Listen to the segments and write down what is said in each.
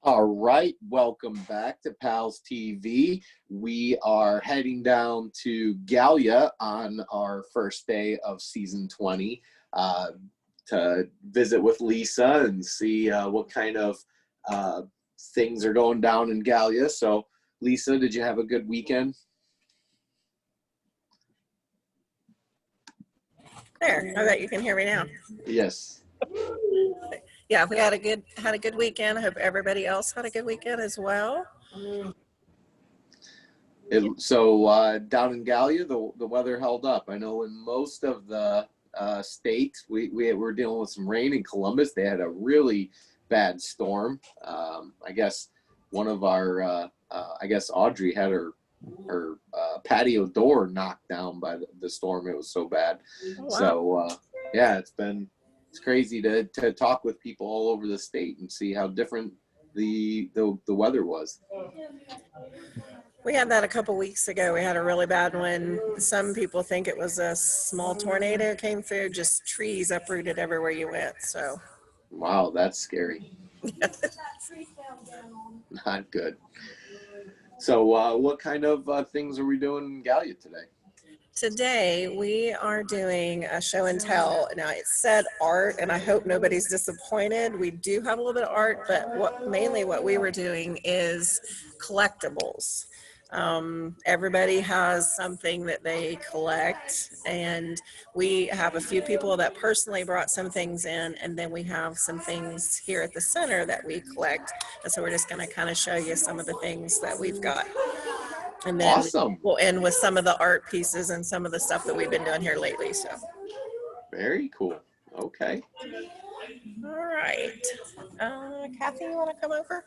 All right, welcome back to PALS TV. We are heading down to Gallia on our first day of season 20 to visit with Lisa and see what kind of things are going down in Gallia. So, Lisa, did you have a good weekend? There, I bet you can hear me now. Yes. Yeah, we had a good weekend. I hope everybody else had a good weekend as well. So down in Gallia, the weather held up. I know in most of the state, we were dealing with some rain. In Columbus, they had a really bad storm. I guess one of our, I guess Audrey had her patio door knocked down by the storm. It was so bad. Oh, wow. So yeah, it's crazy to talk with people all over the state and see how different the weather was. We had that a couple weeks ago. We had a really bad one. Some people think it was a small tornado came through, just trees uprooted everywhere you went. So, Wow, that's scary. Not good. So what kind of things are we doing in Gallia today? Today we are doing a show and tell. Now it said art, and I hope nobody's disappointed. We do have a little bit of art, but mainly what we were doing is collectibles. Everybody has something that they collect, and we have a few people that personally brought some things in, and then we have some things here at the center that we collect. And so we're just going to kind of show you some of the things that we've got. And then Awesome. We'll end with some of the art pieces and some of the stuff that we've been doing here lately. So Very cool. Okay. all right. Kathy, you want to come over?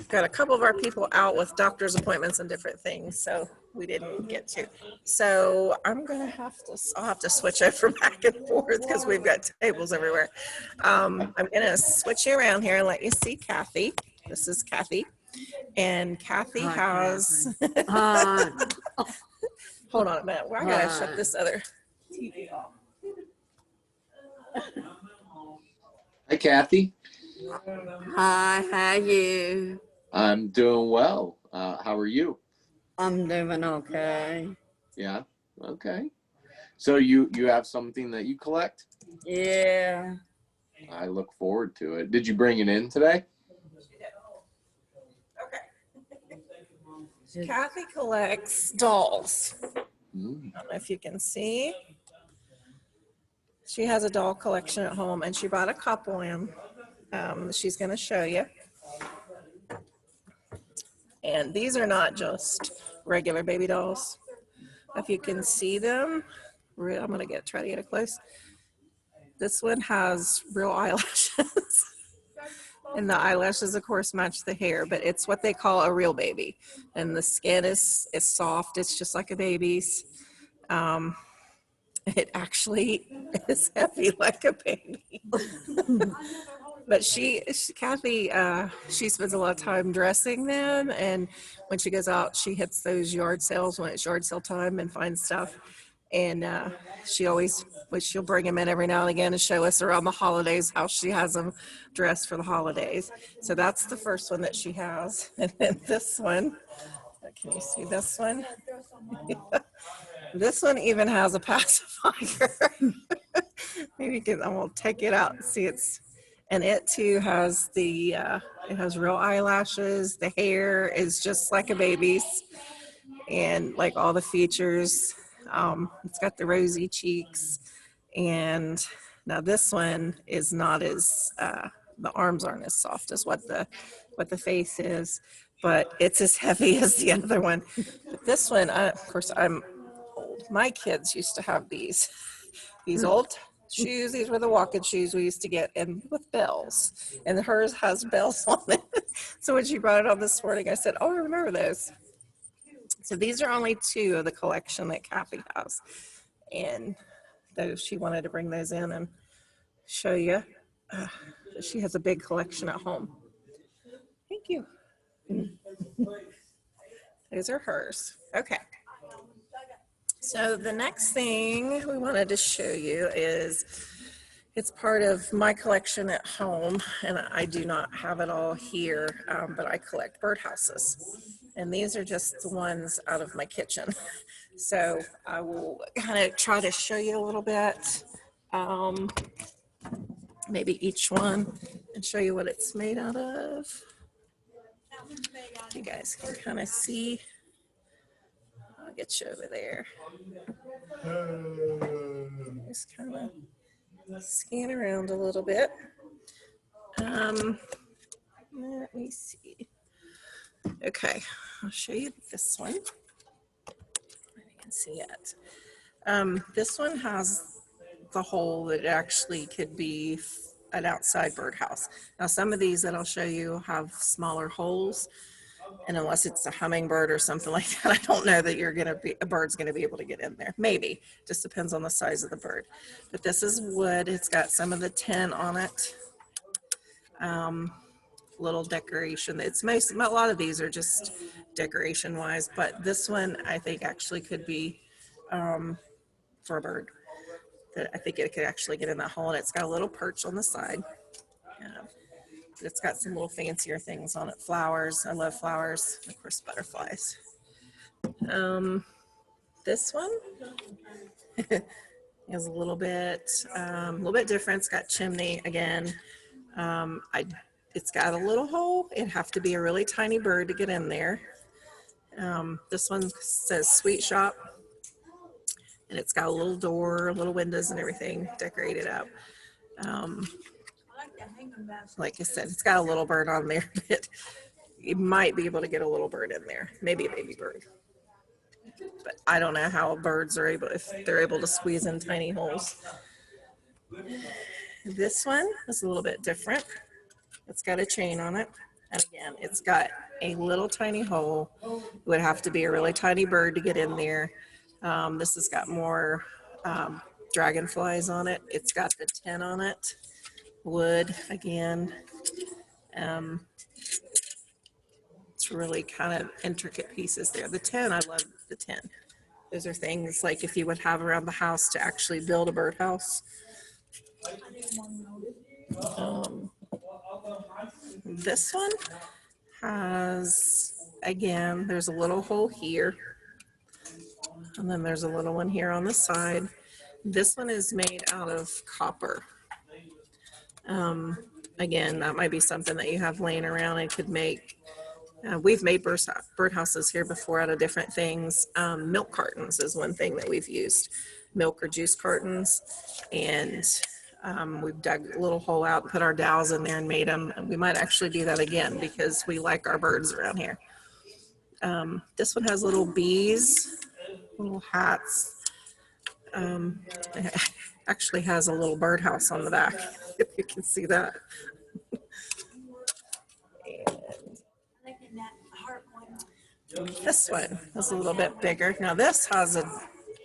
Got a couple of our people out with doctor's appointments and different things, so we didn't get to. So I'll have to switch over back and forth because we've got tables everywhere. I'm gonna switch you around here and let you see Kathy. This is Kathy. And Kathy has, hold on a minute, I gotta shut this other TV off. Hi, Kathy. Hi, how are you? I'm doing well. How are you? I'm doing okay. Yeah. Okay. So you have something that you collect? Yeah. I look forward to it. Did you bring it in today? Okay. Kathy collects dolls. I Mm. don't know if you can see. She has a doll collection at home, and she brought a couple in. She's going to show you. And these are not just regular baby dolls. If you can see them, I'm going to try to get it close. This one has real eyelashes. And the eyelashes, of course, match the hair, but it's what they call a real baby. And the skin is soft. It's just like a baby's. It actually is heavy like a baby. But Kathy, she spends a lot of time dressing them. And when she goes out, she hits those yard sales when it's yard sale time and finds stuff. And she'll bring them in every now and again and show us around the holidays how she has them dressed for the holidays. So that's the first one that she has. And then this one, can you see this one? This one even has a pacifier. Maybe I will take it out and see and it too has it has real eyelashes. The hair is just like a baby's, and like all the features. It's got the rosy cheeks, and now this one is not as the arms aren't as soft as what the face is, but it's as heavy as the other one. But this one, of course, I'm old. My kids used to have these old shoes. These were the walking shoes we used to get, and with bells. And hers has bells on it. So when she brought it on this morning, I said, "Oh, I remember those." So these are only two of the collection that Kathy has, and she wanted to bring those in and show you. She has a big collection at home. Thank you. Those are hers. Okay. So the next thing we wanted to show you is It's part of my collection at home, and I do not have it all here, but I collect birdhouses. And these are just the ones out of my kitchen. So I will kind of try to show you a little bit, maybe each one, and show you what it's made out of. You guys can kind of see. I'll get you over there. Just kind of scan around a little bit. Let me see. Okay, I'll show you this one. You can see it. This one has the hole that actually could be an outside birdhouse. Now, some of these that I'll show you have smaller holes, and unless it's a hummingbird or something like that, I don't know that a bird's gonna be able to get in there. Maybe, just depends on the size of the bird. But this is wood. It's got some of the tin on it. Little decoration. A lot of these are just decoration wise, but this one I think actually could be for a bird. I think it could actually get in that hole, and it's got a little perch on the side. It's got some little fancier things on it. Flowers. I love flowers. Of course, butterflies. This one is a little bit different. It's got chimney again. It's got a little hole. It'd have to be a really tiny bird to get in there. This one says Sweet Shop, and it's got a little door, little windows and everything decorated up. Like I said, it's got a little bird on there, but you might be able to get a little bird in there, maybe a baby bird. But I don't know how birds are if they're able to squeeze in tiny holes. This one is a little bit different. It's got a chain on it. And again, it's got a little tiny hole. It would have to be a really tiny bird to get in there. This has got more dragonflies on it. It's got the tin on it. Wood again. It's really kind of intricate pieces there. The tin, I love the tin. Those are things like if you would have around the house to actually build a birdhouse. This one has, again, there's a little hole here, and then there's a little one here on the side. This one is made out of copper. Again, that might be something that you have laying around and could make. We've made birdhouses here before out of different things. Milk cartons is one thing that we've used, milk or juice cartons, and we've dug a little hole out and put our dowels in there and made them. And we might actually do that again because we like our birds around here. This one has little bees, little hats. It actually has a little birdhouse on the back, if you can see that. This one is a little bit bigger. Now this has a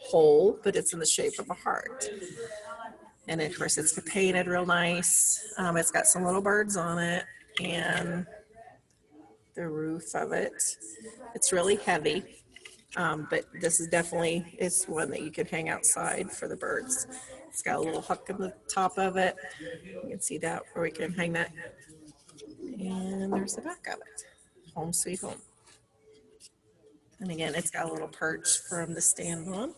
hole, but it's in the shape of a heart. And of course it's painted real nice. It's got some little birds on it and the roof of it. It's really heavy, but this is definitely, it's one that you could hang outside for the birds. It's got a little hook in the top of it. You can see that where we can hang that. And there's the back of it. Home sweet home. And again, it's got a little perch for them to stand on.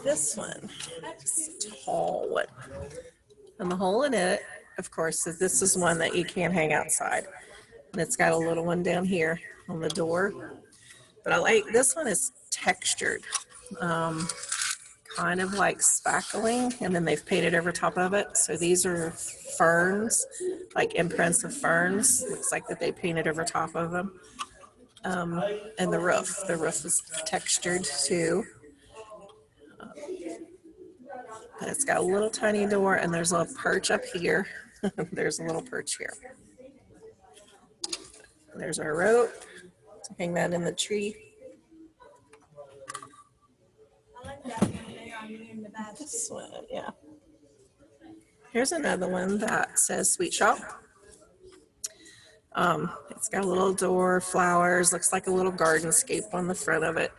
This one, it's a tall one. And the hole in it, of course, this is one that you can't hang outside. And it's got a little one down here on the door. But I like, this one is textured, kind of like spackling, and then they've painted over top of it. So these are ferns, like imprints of ferns. Looks like that they painted over top of them. And the roof is textured too. But it's got a little tiny door, and there's a perch up here. There's a little perch here. There's our rope to hang that in the tree. This one, yeah. Here's another one that says Sweet Shop. It's got a little door, flowers, looks like a little gardenscape on the front of it.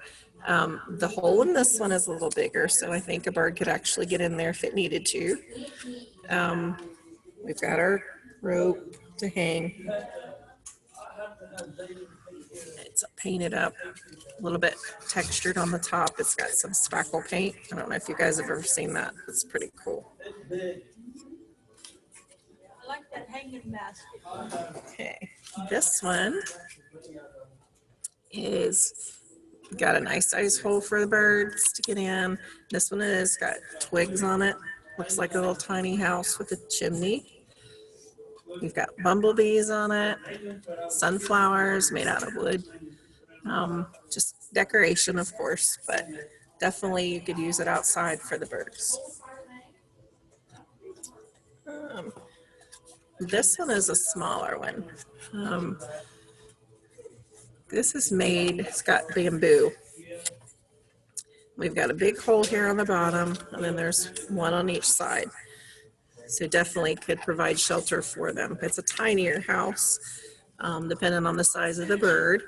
The hole in this one is a little bigger, so I think a bird could actually get in there if it needed to. We've got our rope to hang. It's painted up, a little bit textured on the top. It's got some spackle paint. I don't know if you guys have ever seen that. It's pretty cool. I like that hanging basket. Okay, this one is got a nice size hole for the birds to get in. This one has got twigs on it. Looks like a little tiny house with a chimney. We've got bumblebees on it, sunflowers made out of wood. Just decoration, of course, but definitely you could use it outside for the birds. This one is a smaller one. This is made, it's got bamboo. We've got a big hole here on the bottom, and then there's one on each side. So definitely could provide shelter for them. It's a tinier house, depending on the size of the bird,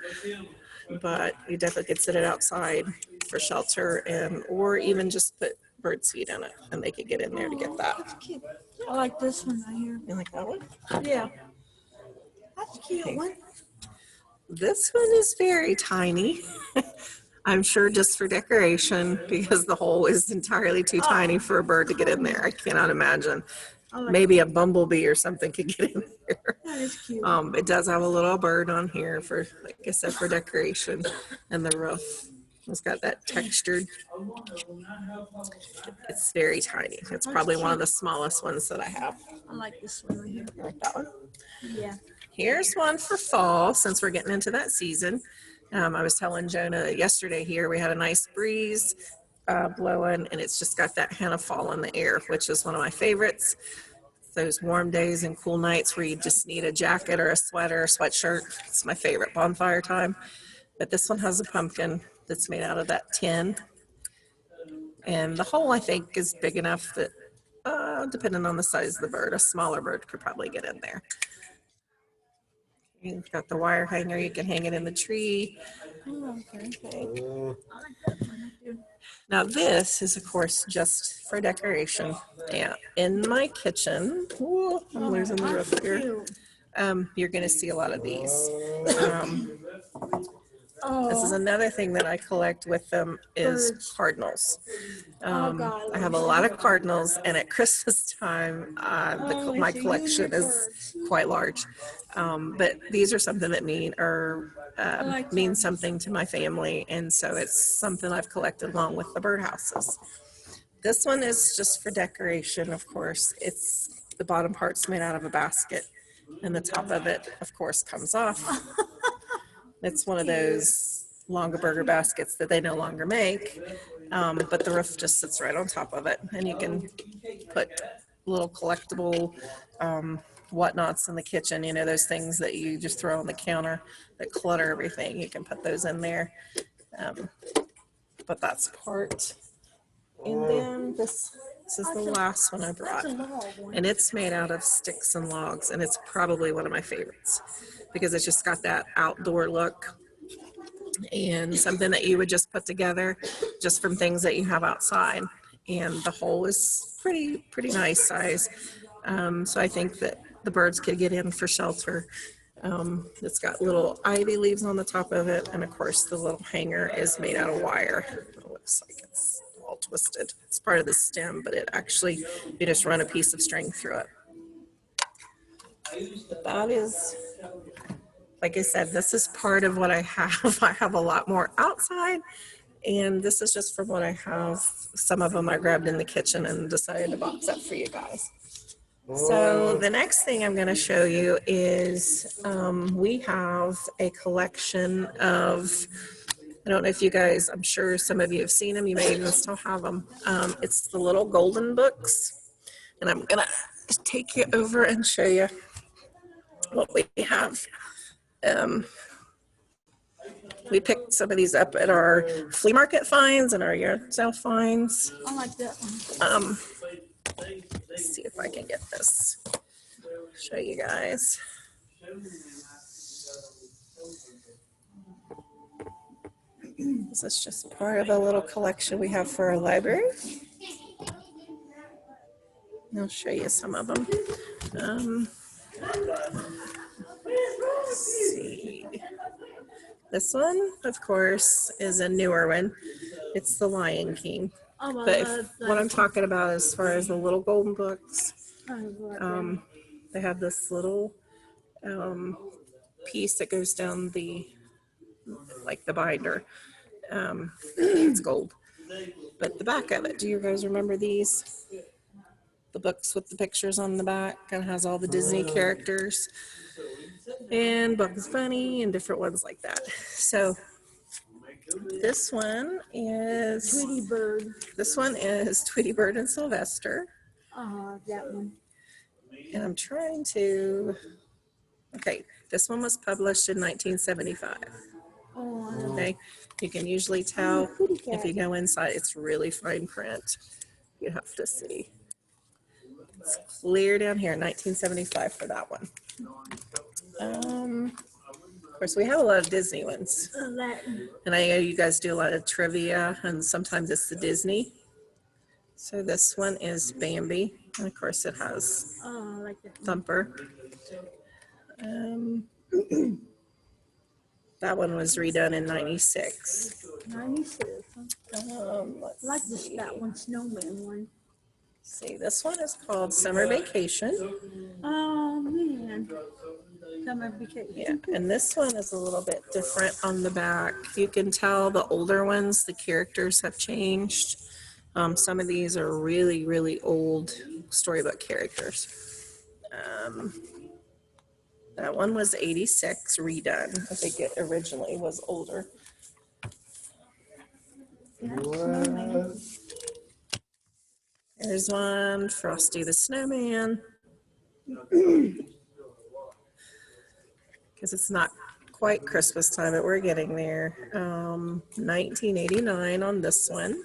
but you definitely could sit it outside for shelter, and or even just put bird seed in it, and they could get in there to get that. Cute. I like this one right here. You like that one? Yeah. That's a cute one. This one is very tiny. I'm sure just for decoration, because the hole is entirely too tiny for a bird to get in there. I cannot imagine. Maybe a bumblebee or something could get in there. That is cute. It does have a little bird on here for, like I said, for decoration, and the roof. It's got that textured. It's very tiny. It's probably one of the smallest ones that I have. I like this one right here. You like that one? Yeah. Here's one for fall, since we're getting into that season. I was telling Jonah yesterday here, we had a nice breeze blowing, and it's just got that hint of fall in the air, which is one of my favorites. Those warm days and cool nights where you just need a jacket or a sweater or sweatshirt. It's my favorite bonfire time. But this one has a pumpkin that's made out of that tin. And the hole, I think, is big enough that, depending on the size of the bird, a smaller bird could probably get in there. You've got the wire hanger. You can hang it in the tree. Oh, okay. I like that one too. Now this is, of course, just for decoration. Yeah, in my kitchen, ooh, I'm losing the roof here. Cute. You're going to see a lot of these. Oh, This is another thing that I collect with them is Birds. cardinals. God, I have a lot of cardinals, and at Christmas time, my collection is quite large. But these are something that mean something to my family, and so it's something I've collected along with the birdhouses. This one is just for decoration, of course. It's the bottom part's made out of a basket, and the top of it, of course, comes off. It's one of those Longaberger baskets that they no longer make, but the roof just sits right on top of it, and you can put little collectible whatnots in the kitchen, you know, those things that you just throw on the counter that clutter everything. You can put those in there, but that's part. And then this is the last one I brought, and it's made out of sticks and logs, and it's probably one of my favorites because it's just got that outdoor look and something that you would just put together just from things that you have outside. And the hole is pretty nice size, so I think that the birds could get in for shelter. It's got little ivy leaves on the top of it, and of course the little hanger is made out of wire. It looks like it's all twisted. It's part of the stem, but it actually, you just run a piece of string through it. But that is, like I said, this is part of what I have. I have a lot more outside, and this is just from what I have. Some of them I grabbed in the kitchen and decided to box up for you guys. So the next thing I'm going to show you is we have a collection of, I don't know if you guys, I'm sure some of you have seen them, you may even still have them. It's the little golden books, and I'm going to take you over and show you what we have. We picked some of these up at our flea market finds and our yard sale finds. I like that one. Let's see if I can get this. Show you guys. This is just part of the little collection we have for our library. I'll show you some of them. Let's see. This one, of course, is a newer one. It's The Lion King. But what I'm talking about as far as the little golden books, they have this little piece that goes down the binder. It's gold. But the back of it, do you guys remember these? The books with the pictures on the back and has all the Disney characters and Bugs Bunny and different ones like that. So this one is Tweety Bird. This one is Tweety Bird and Sylvester. That one. And I'm trying to, okay, this one was published in 1975. Okay, you can usually tell if you go inside, it's really fine print. You have to see. It's clear down here, 1975 for that one. Of course, we have a lot of Disney ones. And I know you guys do a lot of trivia, and sometimes it's the Disney. So this one is Bambi, and of course it has Thumper. That one was redone in 96. 96. Let's Like see. that one, Snowman one. See, this one is called Summer Vacation. Oh man. Summer Vacation. Yeah, and this one is a little bit different on the back. You can tell the older ones, the characters have changed. Some of these are really, really old storybook characters. That one was 86, redone. I think it originally was older. There's one, Frosty the Snowman. Because it's not quite Christmas time, but we're getting there. 1989 on this one.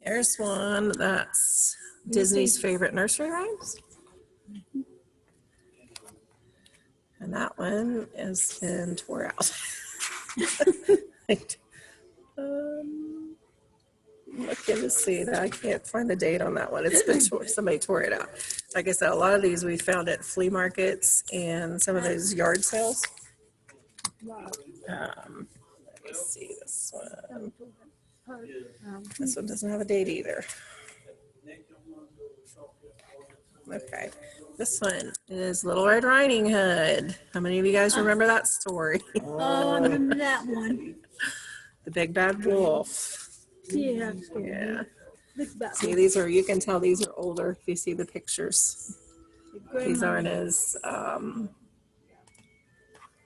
There's one that's Disney's favorite nursery rhymes. And that one has been tore out. Looking to see that I can't find the date on that one. It's been somebody tore it out. Like I said, a lot of these we found at flea markets and some of those yard sales. Let me see this one. This one doesn't have a date either. Okay, this one is Little Red Riding Hood. How many of you guys remember that story? Oh, I remember that one. The Big Bad Wolf. Yeah. Yeah. Big Bad See, these are, you can tell these are older if you see the pictures. These aren't as,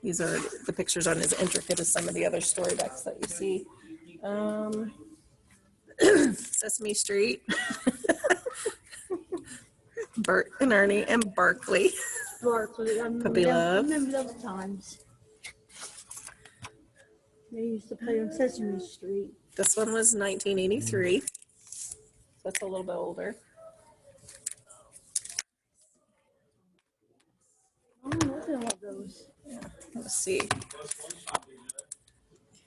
these are, the pictures aren't as intricate as some of the other storybooks that you see. Sesame Street. Bert and Ernie and Barkley. Barkley. Puppy Love. I remember those times. They used to play on Sesame Street. This one was 1983. That's a little bit older. Oh, look at all those. Yeah, let's see.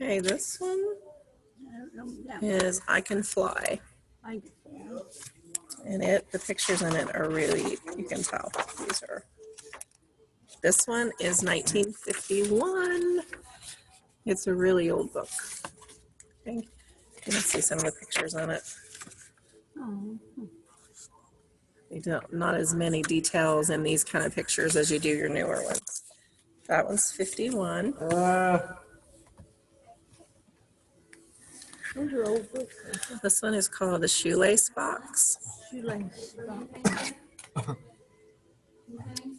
Okay, this one I don't know that one. is I Can Fly. I get that. And the pictures in it are really, you can tell. These are. This one is 1951. It's a really old book. Okay. You can see some of the pictures on it. Oh. They don't, not as many details in these kind of pictures as you do your newer ones. That one's 51. Those are old books. This one is called The Shoelace Box. Shoelace.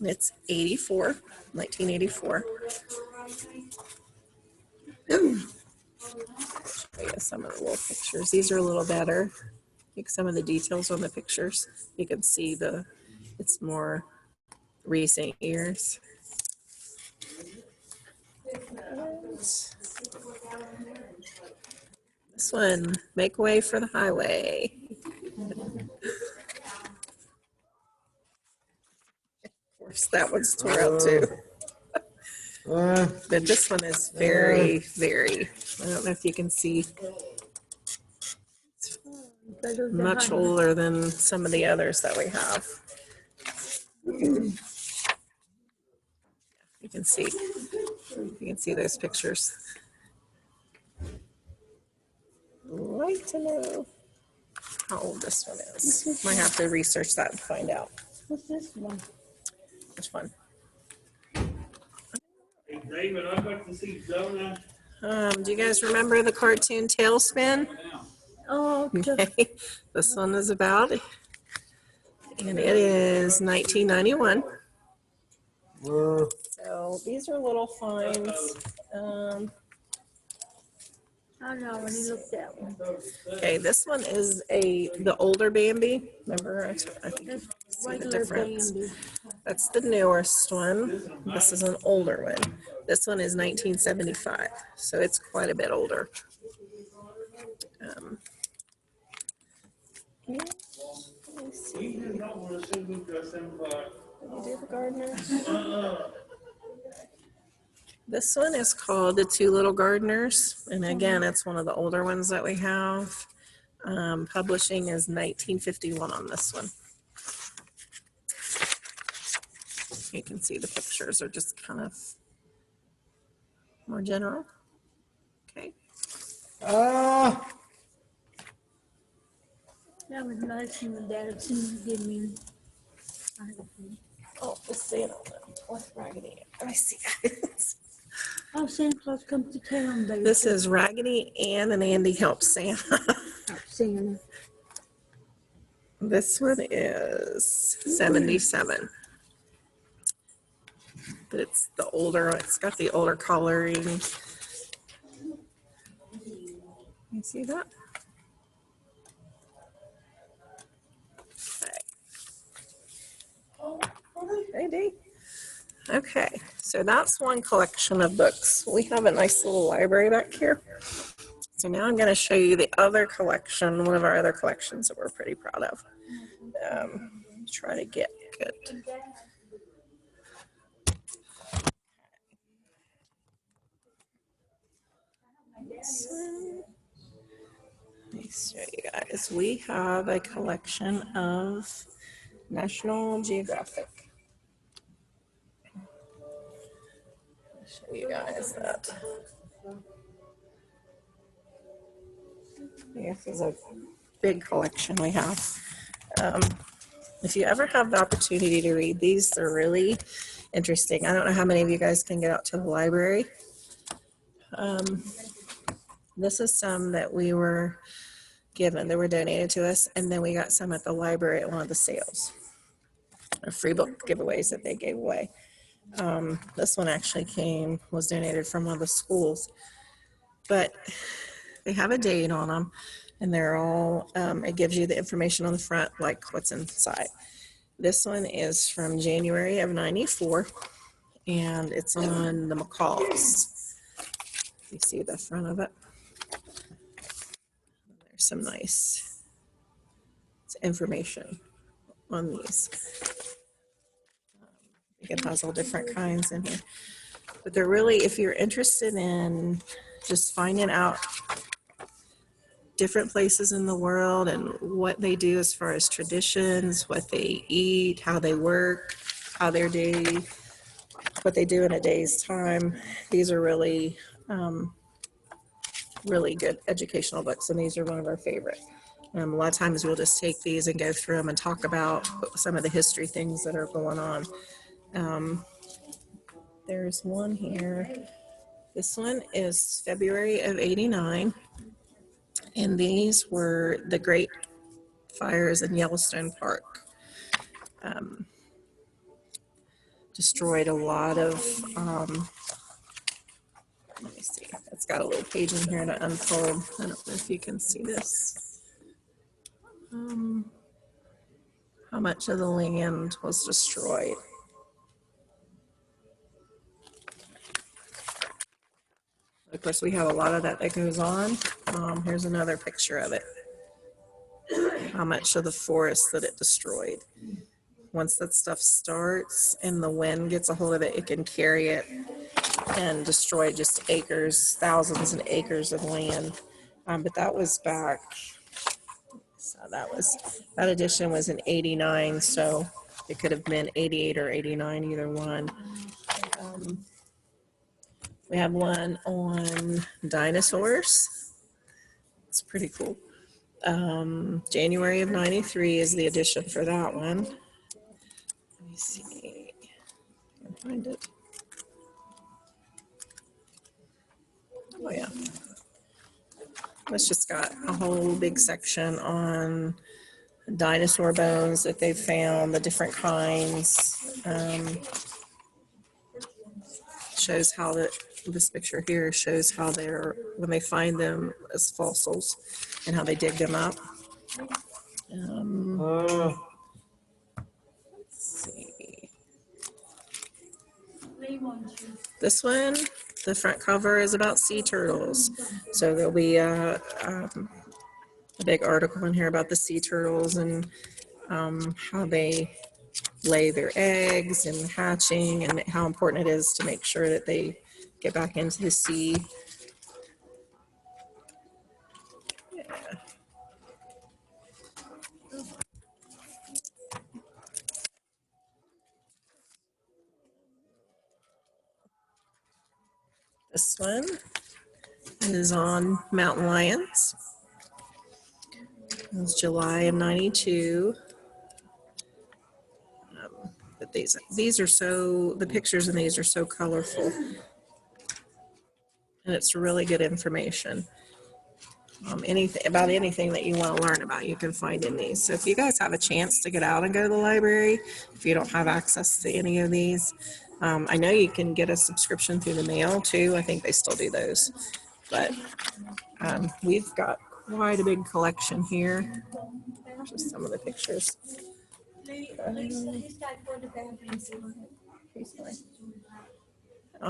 It's 84, 1984. Show you some of the little pictures. These are a little better. Like some of the details on the pictures. You can see it's more recent years. This one, Make Way for the Highway. Of course, that one's tore out too. But this one is very, very, I don't know if you can see, much older than some of the others that we have. You can see those pictures. Like to know how old this one is. Might have to research that and find out. What's this one? Which one? Hey, David, I'd like to see Jonah. Do you guys remember the cartoon Tailspin? Oh, Okay. This one is about, and it is 1991. So these are little finds. I know, when you looked at one. Okay, this one is the older Bambi. Remember, I think you see the Regular difference. Bambi. That's the newest one. This is an older one. This one is 1975, so it's quite a bit older. Yeah, let me see. Did you do the gardeners? This one is called The Two Little Gardeners, and again, it's one of the older ones that we have. Publishing is 1951 on this one. You can see the pictures are just kind of more general. Okay. That was nice when the dad seemed to give me. Oh, the Santa with Raggedy. Let me see. Oh, Santa Claus comes to town, baby. This is Raggedy Ann and Andy Help Santa. Santa. This one is 77. But it's the older, it's got the older coloring. You see that? Okay. Hey, Dee. Okay, so that's one collection of books. We have a nice little library back here. So now I'm going to show you the other collection, one of our other collections that we're pretty proud of. Try to get good. Let me show you guys. We have a collection of National Geographic. I'll show you guys that. This is a big collection we have. If you ever have the opportunity to read these, they're really interesting. I don't know how many of you guys can get out to the library. This is some that we were given. They were donated to us, and then we got some at the library at one of the sales. Free book giveaways that they gave away. This one actually was donated from one of the schools. But they have a date on them, and they're all, it gives you the information on the front, like what's inside. This one is from January of '94, and it's on the macaws. You see the front of it? There's some nice information on these. It has all different kinds in here. But they're really, if you're interested in just finding out different places in the world and what they do as far as traditions, what they eat, how they work, how their day, what they do in a day's time. These are really, really good educational books, and these are one of our favorite. A lot of times we'll just take these and go through them and talk about some of the history things that are going on. There's one here. This one is February of '89. And these were the great fires in Yellowstone Park. Destroyed a lot of, let me see, it's got a little page in here to unfold. I don't know if you can see this. How much of the land was destroyed. Of course, we have a lot of that goes on. Here's another picture of it. How much of the forest that it destroyed. Once that stuff starts and the wind gets a hold of it, it can carry it and destroyed just acres, thousands and acres of land. But that was back, so that edition was in 89, so it could have been 88 or 89, either one. We have one on dinosaurs. It's pretty cool. January of 93 is the edition for that one. Let me see. I can find it. Oh yeah. It's just got a whole big section on dinosaur bones that they've found, the different kinds. Shows how this picture here shows how they're, when they find them as fossils and how they dig them up. Let's see. This one, the front cover is about sea turtles. So there'll be a big article in here about the sea turtles and how they lay their eggs and hatching and how important it is to make sure that they get back into the sea. Yeah. This one is on mountain lions. It was July of 92. But these are so, the pictures in these are so colorful. And it's really good information. Anything that you want to learn about, you can find in these. So if you guys have a chance to get out and go to the library, if you don't have access to any of these, I know you can get a subscription through the mail too. I think they still do those. But we've got quite a big collection here. Just some of the pictures.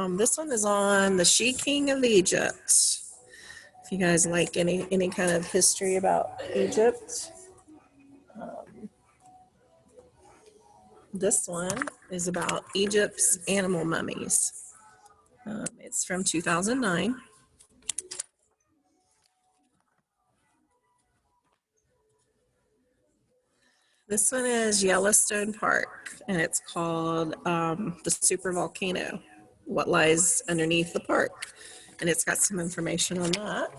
This one is on the She King of Egypt. If you guys like any kind of history about Egypt. This one is about Egypt's animal mummies. It's from 2009. This one is Yellowstone Park, and it's called the Super Volcano, what lies underneath the park. And it's got some information on that.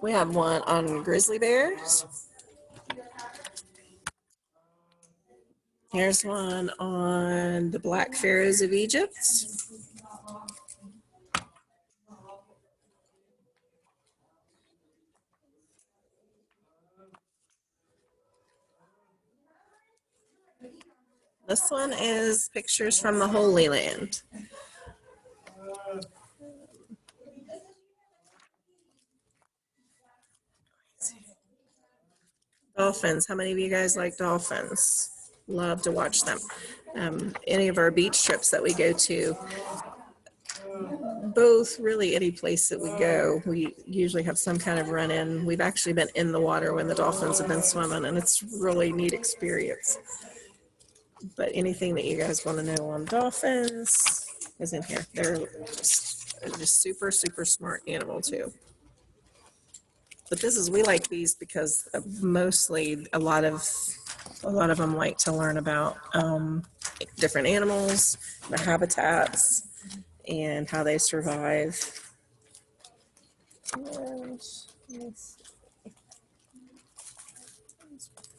We have one on grizzly bears. Here's one on the Black Pharaohs of Egypt. This one is pictures from the Holy Land. Dolphins. How many of you guys like dolphins? Love to watch them. Any of our beach trips that we go to, both really any place that we go, we usually have some kind of run-in. We've actually been in the water when the dolphins have been swimming, and it's really neat experience. But anything that you guys want to know on dolphins is in here. They're just super, super smart animal too. But we like these because mostly a lot of them like to learn about different animals, their habitats, and how they survive. And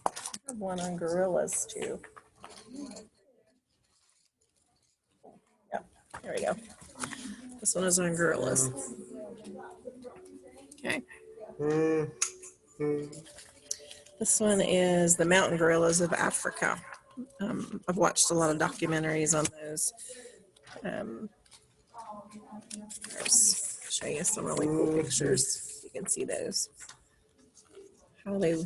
I have one on gorillas too. Yep, there we go. This one is on gorillas. Okay. This one is the mountain gorillas of Africa. I've watched a lot of documentaries on those. Show you some really cool pictures. You can see those. How they are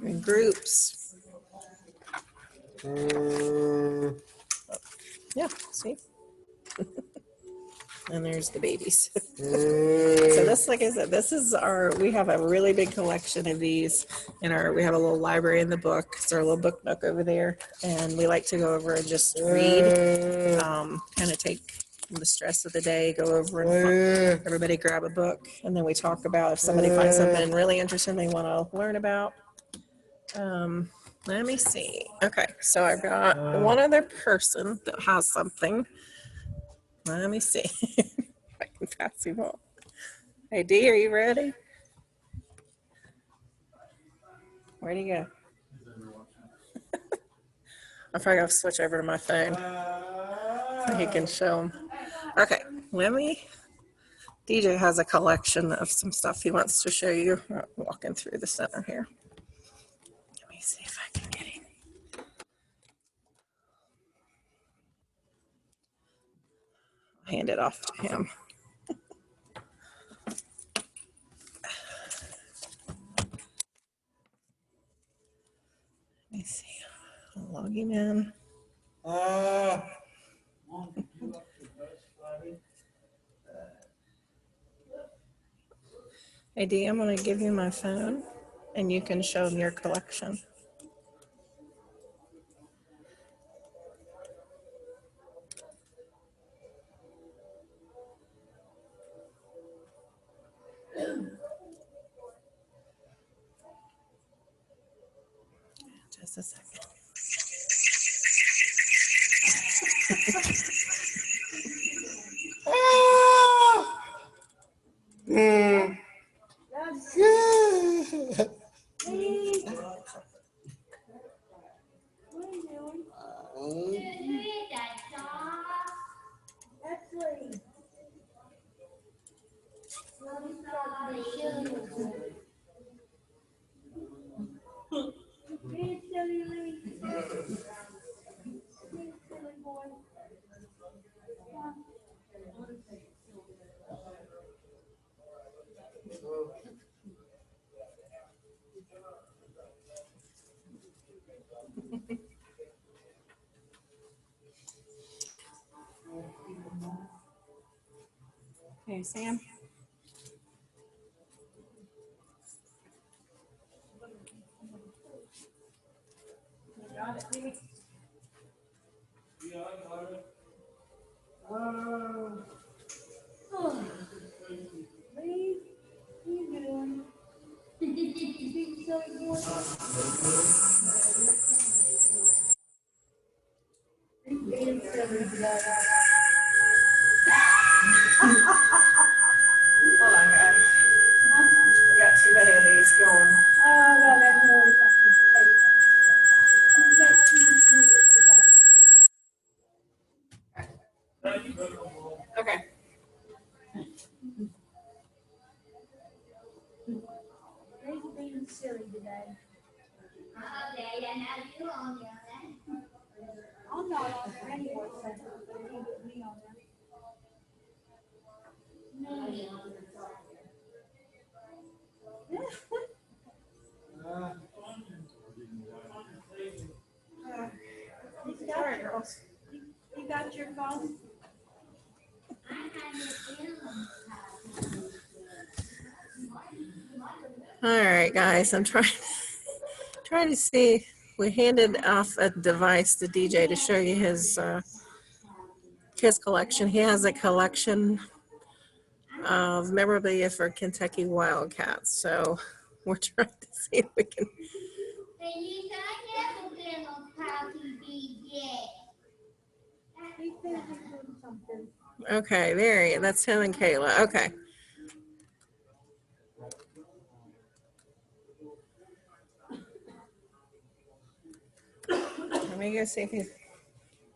in groups. Yeah, see? And there's the babies. So this, like I said, this is we have a really big collection of these in we have a little library in the book. It's our little book nook over there. And we like to go over and just read, kind of take the stress of the day, go over and everybody grab a book. And then we talk about if somebody finds something really interesting they want to learn about. Let me see. Okay, so I've got one other person that has something. Let me see. I can pass him off. Hey, D, are you ready? Where'd he go? I probably have to switch over to my phone so he can show him. Okay, DJ has a collection of some stuff he wants to show you. Walking through the center here. Let me see if I can get him. I'll hand it off to him. Let me see. I'll log him in. Hey, D, I'm going to give you my phone, and you can show them your collection. Just a second. Hey, Sam. You got it, baby. Yeah, I got it. Lee, what are you doing? Big silly boy. Being silly today. Hold on, guys. We got too many of these going. Oh, no, that's really something. You get too much notice today. Okay. He's being silly today. I'm not on there anyway, so they can't put me on there. Sorry, girls. You got your phone? All right, guys, I'm trying to see. We handed off a device to DJ to show you his collection. He has a collection of memorabilia for Kentucky Wildcats. So we're trying to see if we can. He thinks he's doing something. Okay, there. That's him and Kayla. Okay. Let me go see if he's.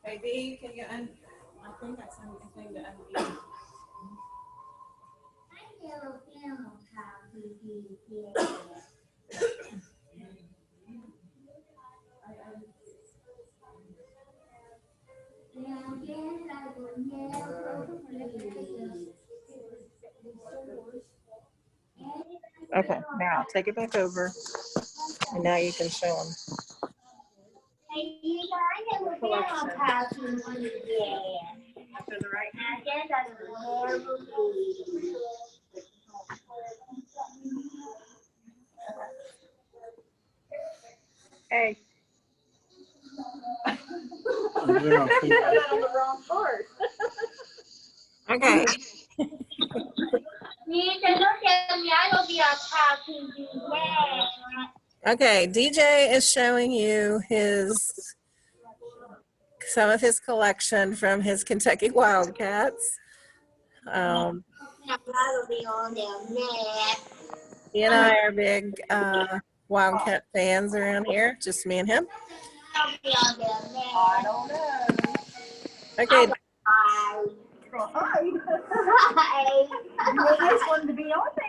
Hey, B, can you I think I sent a thing to unmute. Okay, now take it back over, and now you can show them. Hey, you guys have a collection. Hey. I'm gonna Put that on the wrong part. Okay. You can look at me. I will be on top TV. Yeah. Okay. DJ is showing you some of his collection from his Kentucky Wildcats. I will be on there. Yeah. He and I are big Wildcat fans around here, just me and him. I'll be on there. Yeah. I don't know. Okay. Hi. Hi. You always wanted to be on there.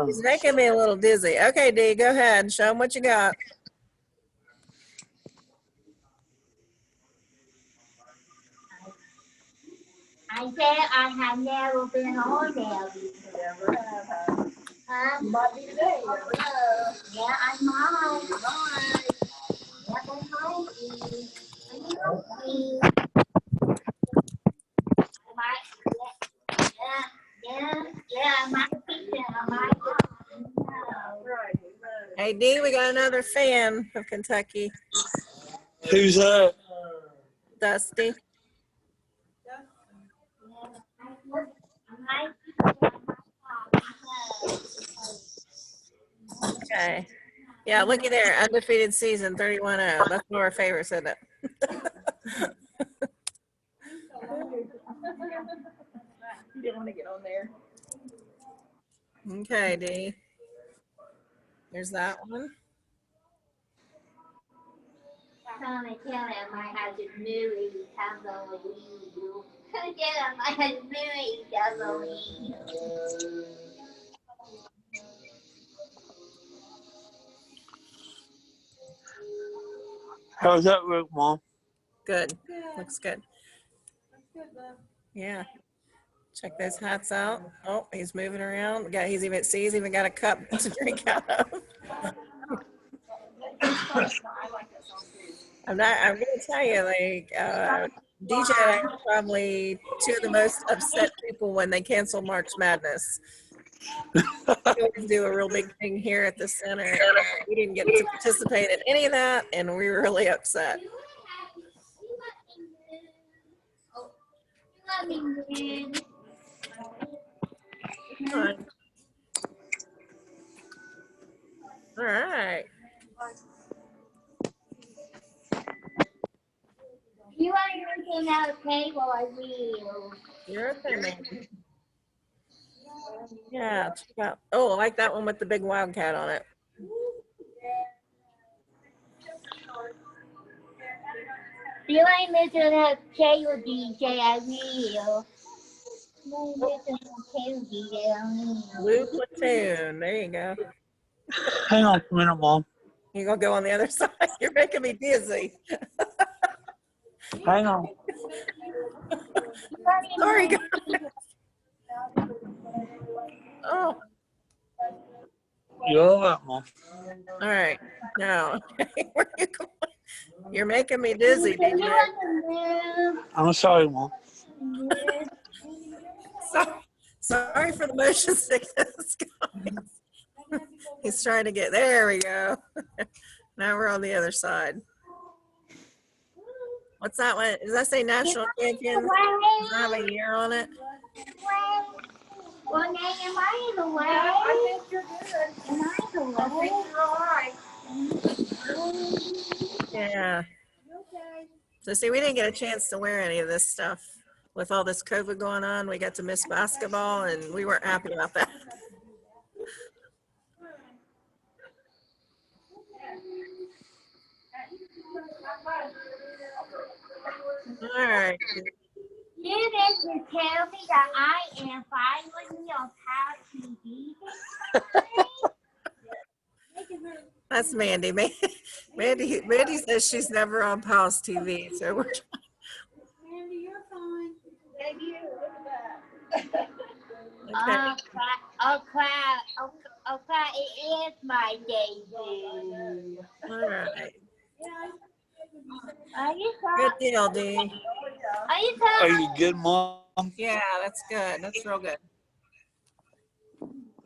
He's making me a little dizzy. Okay, D, go ahead. Show him what you got. I said I have never been on there before. Never have. You might be today. Yeah, I might. You might. Yeah, I might be. I might. Yeah, I might be there. I might not. Right. Hey, D, we got another fan of Kentucky, Who's that? Dusty. Okay. Yeah, looky there. Undefeated season, 31-0. That's one of our favorites, isn't it? You didn't want to get on there. Okay, D. There's that one. Trying to tell him I had to marry Halloween. Tell him I had to marry Halloween. How's that work, Mom? Good. Looks good. Yeah. Check those hats out. Oh, he's moving around. He's even got a cup to drink out of. I'm gonna tell you, like, DJ and I are probably two of the most upset people when they cancel March Madness. We always do a real big thing here at the center. We didn't get to participate in any of that, and we were really upset. All right. You want anything out of table? I will. You're okay, man. Yeah, check out. Oh, I like that one with the big wildcat on it. You ain't missing a table, DJ. I will. You ain't missing a table, DJ. I will. Blue platoon. There you go. Hang on a minute, Mom. You gonna go on the other side? You're making me dizzy. Hang on. Sorry, guys. Oh, You're all right, Mom. all right. Now, where you going? You're making me dizzy, You DJ. want to I'm sorry, Mom. move? Sorry for the motion sickness, guys. He's trying to get, there we go. Now we're on the other side. What's that one? Does that say national champion? Does that have a year on it? Well, now am I in the way? I think you're good. Am I in the way? I think you're all right. Yeah. So see, we didn't get a chance to wear any of this stuff. With all this COVID going on, we got to miss basketball, and we weren't happy about that. All right. You get to tell me that I am finally on PALS TV. That's Mandy. Mandy says she's never on PALS TV, so we're Mandy, you're fine. Thank you. Look at that. okay. Oh crap! It is my debut. All right. Are you Good sorry? deal, D. Are you Are sorry? you good, Mom? Yeah, that's good. That's real good.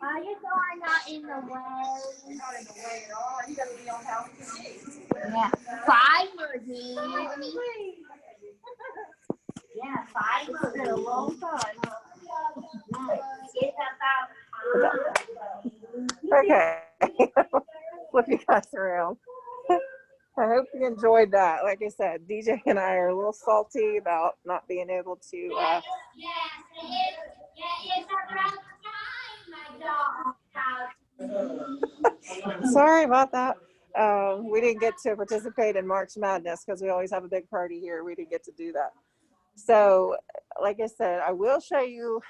Are you sorry not in the way? Yeah. Fiber, dude. Yeah, fiber. It's been a long time. It's about Okay. Flip you guys around. I hope you enjoyed that. Like I said, DJ and I are a little salty about not being able to. yes, it's about time, my dog. Sorry about that. We didn't get to participate in March Madness because we always have a big party here. We didn't get to do that. So, like I said, I will show you,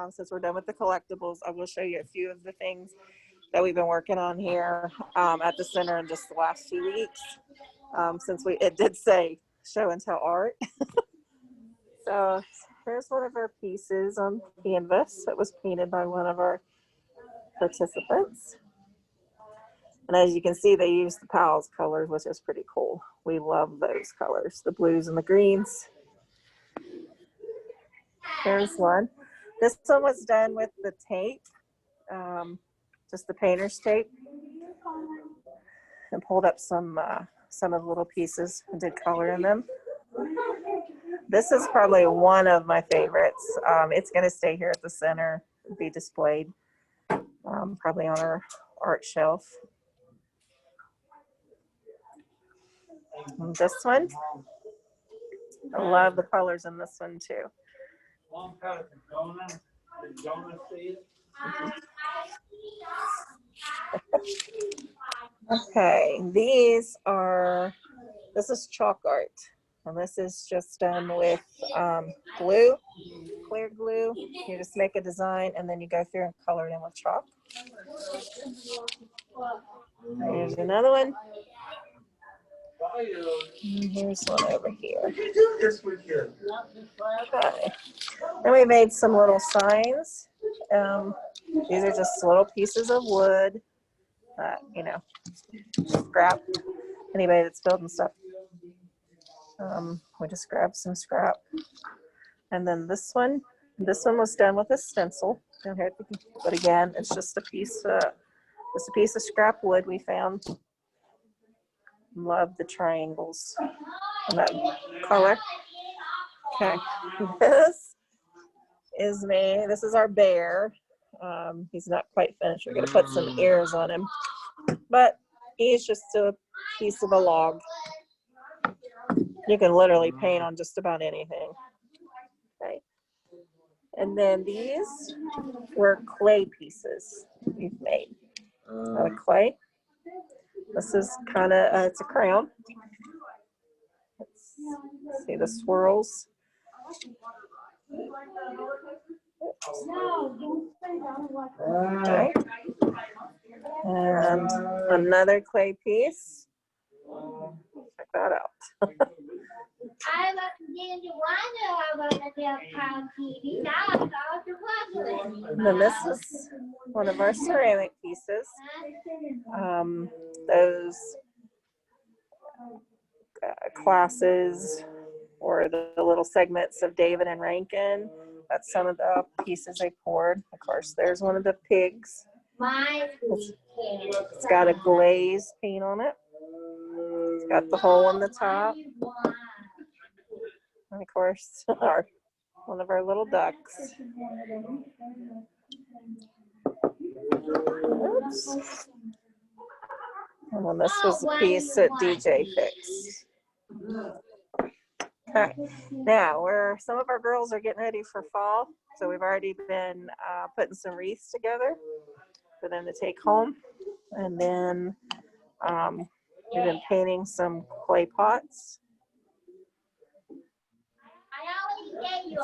since we're done with the collectibles, I will show you a few of the things that we've been working on here at the center in just the last 2 weeks. Since it did say show and tell art. So here's one of our pieces on canvas that was painted by one of our participants. And as you can see, they used the PALS colors, which is pretty cool. We love those colors, the blues and the greens. Here's one. This one was done with the tape, just the painter's tape, and pulled up some of the little pieces and did color in them. This is probably one of my favorites. It's going to stay here at the center, be displayed, probably on our art shelf. And this one, I love the colors in this one too. Okay, this is chalk art. And this is just done with glue, clear glue. You just make a design and then you go through and color it in with chalk. Here's another one. And here's one over here. Okay. Then we made some little signs. These are just little pieces of wood that, scrap. Anybody that's building stuff. We just grabbed some scrap. And then this one was done with a stencil down here. But again, it's just a piece of scrap wood we found. Love the triangles and that color. Okay, this is our bear. He's not quite finished. We're gonna put some ears on him, but he's just a piece of a log. You can literally paint on just about anything. Okay. And then these were clay pieces we've made out of clay. This is it's a crown. Let's see the swirls. Okay. And another clay piece. Check that out. I was beginning to wonder about the pound TV. Now I thought it was. And then this is one of our ceramic pieces. Those classes or the little segments of David and Rankin. That's some of the pieces they poured. Of course, there's one of the pigs. It's got a glaze paint on it. It's got the hole in the top. And of course, one of our little ducks. Oops. And then this was a piece that DJ fixed. Okay. Now, some of our girls are getting ready for fall, so we've already been putting some wreaths together for them to take home. And then we've been painting some clay pots.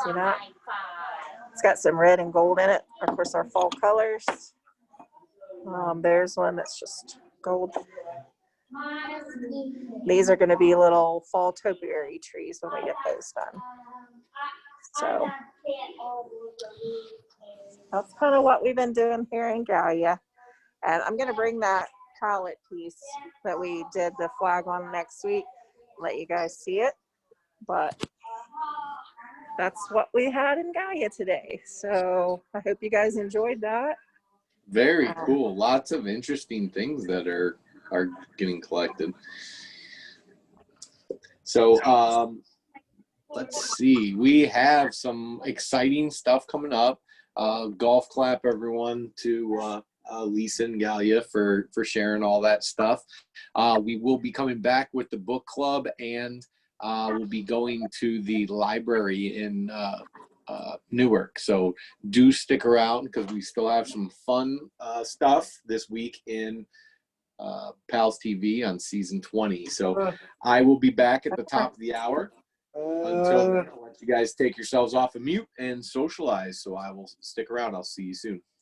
See that? It's got some red and gold in it. Of course, our fall colors. There's one that's just gold. These are going to be little fall topiary trees when we get those done. So that's kind of what we've been doing here in Gallia. And I'm going to bring that palette piece that we did the flag on next week let you guys see it, but that's what we had in Gaia today. So I hope you guys enjoyed that. Very cool. Lots of interesting things that are getting collected. So let's see. We have some exciting stuff coming up. Golf clap, everyone, to Lisa and Galia for sharing all that stuff. We will be coming back with the book club, and we'll be going to the library in Newark. So do stick around because we still have some fun stuff this week in PALS TV on season 20. So I will be back at the top of the hour. Until then, I'll let you guys take yourselves off of mute and socialize. So I will stick around. I'll see you soon.